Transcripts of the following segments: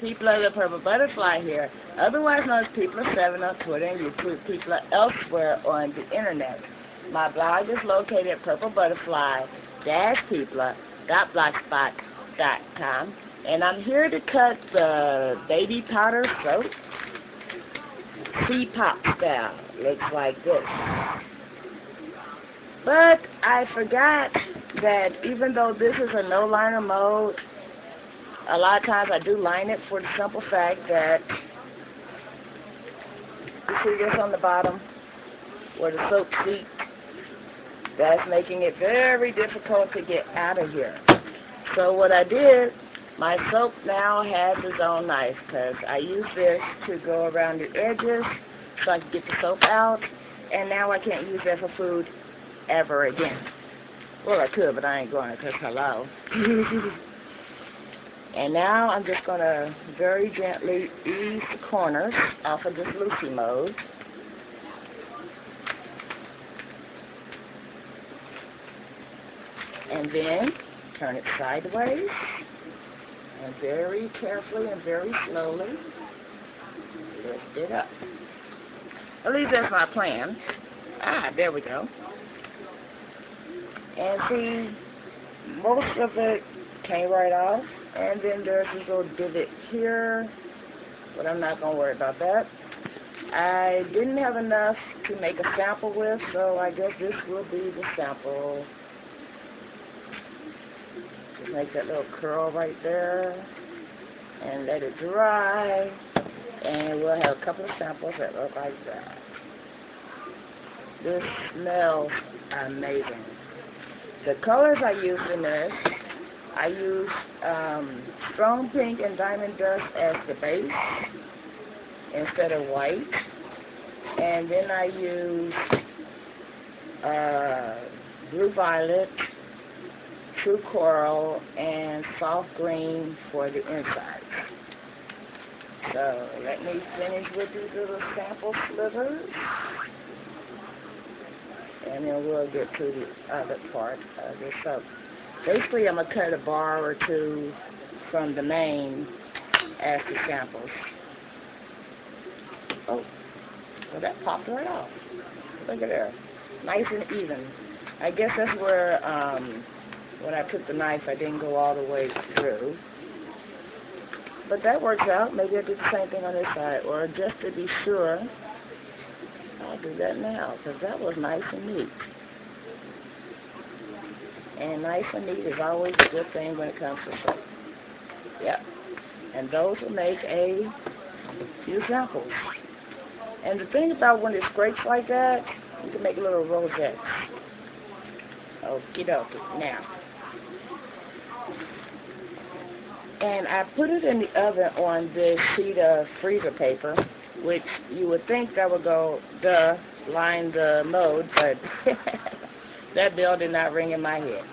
People of the Purple Butterfly here, otherwise known as People of 7 on Twitter and YouTube, People elsewhere on the internet. My blog is located at purplebutterfly-people.blogspot.com, and I'm here to cut the baby powder soap, cpop style. Looks like this. But I forgot that even though this is a no liner mode, a lot of times I do line it for the simple fact that you see this on the bottom where the soap seep, that's making it very difficult to get out of here. So what I did, my soap now has its own knife because I use this to go around the edges so I can get the soap out, and now I can't use that for food ever again. Well, I could, but I ain't going to because hello. And now I'm just going to very gently ease the corners off of this Lucy mode. And then turn it sideways. And very carefully and very slowly lift it up. At least that's my plan. There we go. And see, most of it came right off. And then there's this little divot here, but I'm not going to worry about that. I didn't have enough to make a sample with, so I guess this will be the sample. Just make that little curl right there and let it dry, and we'll have a couple of samples that look like that. This smells amazing. The colors I used in this, I used strong pink and diamond dust as the base instead of white. And then I used blue violet, true coral, and soft green for the inside. So let me finish with these little sample slivers. And then we'll get to the other part of this soap. Basically, I'm going to cut a bar or two from the main as the samples. Oh, well, that popped right off. Look at there. Nice and even. I guess that's where, when I took the knife, I didn't go all the way through. But that works out. Maybe I'll do the same thing on this side. Or just to be sure, I'll do that now, because that was nice and neat. And nice and neat is always a good thing when it comes to soap. Yep. And those will make a few samples. And the thing about when it scrapes like that, you can make little rosettes. Okie dokie. Now. And I put it in the oven on this sheet of freezer paper, which you would think that would go, line the mode, but that bell did not ring in my head.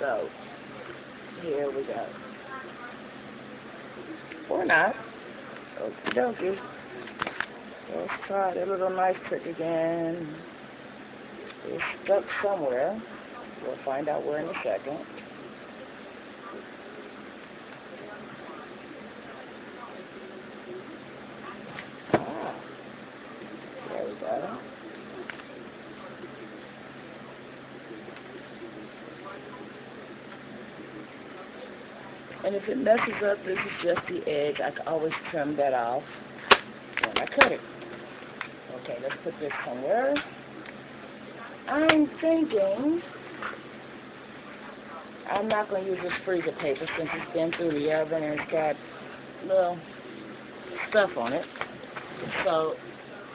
So, here we go. Or not. Okie dokie. Let's try the little knife trick again. It's stuck somewhere. We'll find out where in a second. There we go. And if it messes up, this is just the edge. I can always trim that off when I cut it. Okay, let's put this somewhere. I'm thinking I'm not going to use this freezer paper since it's been through the oven and it's got little stuff on it. So,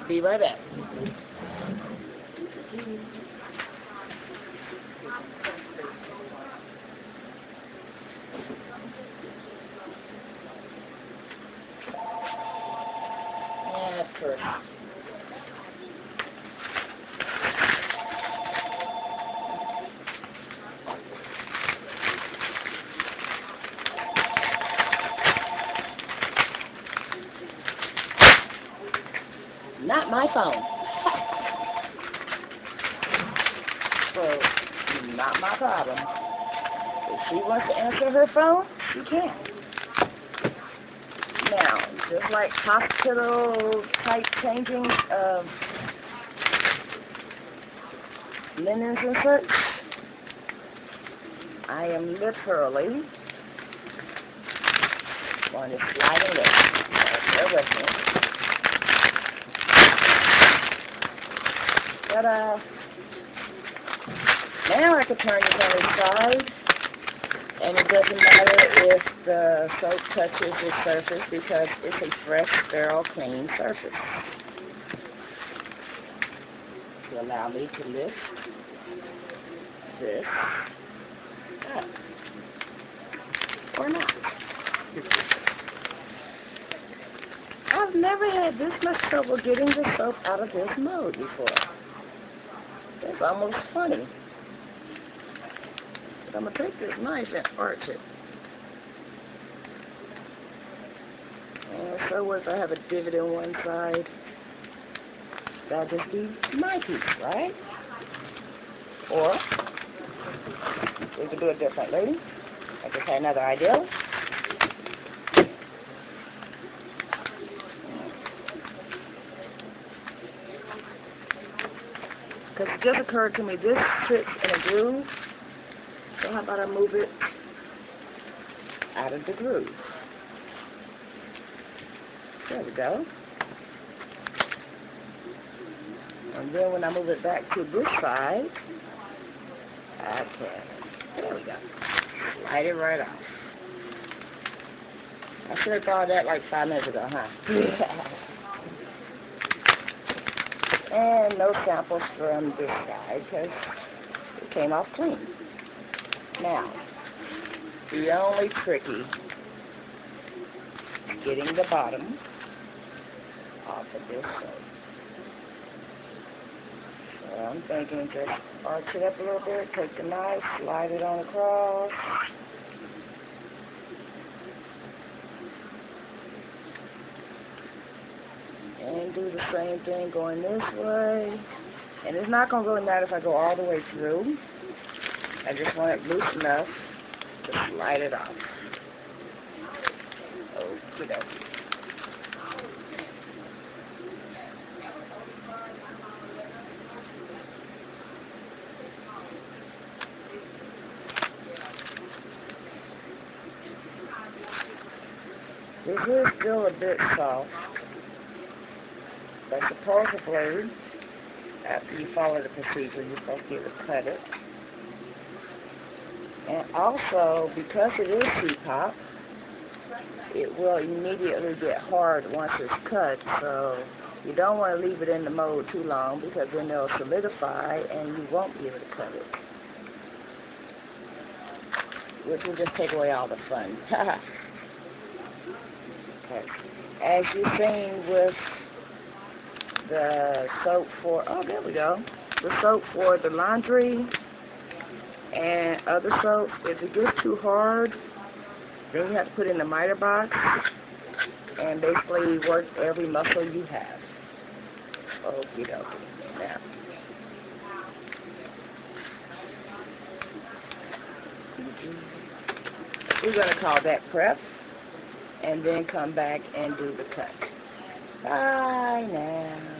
be right back. And first. Not my phone. So, not my problem. If she wants to answer her phone, she can. like hospital type changing of linens and such. I am literally going to slide it in. Bear with me. Ta-da! Now I can turn it on its side, and it doesn't matter if the soap touches the surface because it's a fresh, sterile, clean surface. To allow me to lift this up, or not. I've never had this much trouble getting the soap out of this mode before. It's almost funny. But I'm going to take this knife and arch it. And so what if I have a divot in one side? That'll just be my piece, right? Or we could do it differently. I just had another idea. Because it just occurred to me, this fits in a groove. So how about I move it out of the groove? There we go. And then when I move it back to this side, okay, there we go. Slide it right off. I should have thought of that like 5 minutes ago, huh? And no samples from this side because it came off clean. Now, the only tricky is getting the bottom off of this soap. So I'm thinking just arch it up a little bit, take the knife, slide it on across. And do the same thing going this way. And it's not going to really matter if I go all the way through. I just want it loose enough to slide it off. Okie dokie. This is still a bit soft, but supposedly, after you follow the procedure, you're supposed to be able to cut it. And also, because it is cpop, it will immediately get hard once it's cut, so you don't want to leave it in the mold too long because then it'll solidify and you won't be able to cut it. Which will just take away all the fun. Okay. As you've seen with the soap for, oh, there we go, the soap for the laundry and other soaps, if it gets too hard, then you have to put it in the miter box and basically work every muscle you have. Okie dokie. Now, we're going to call that prep and then come back and do the cut. Bye now.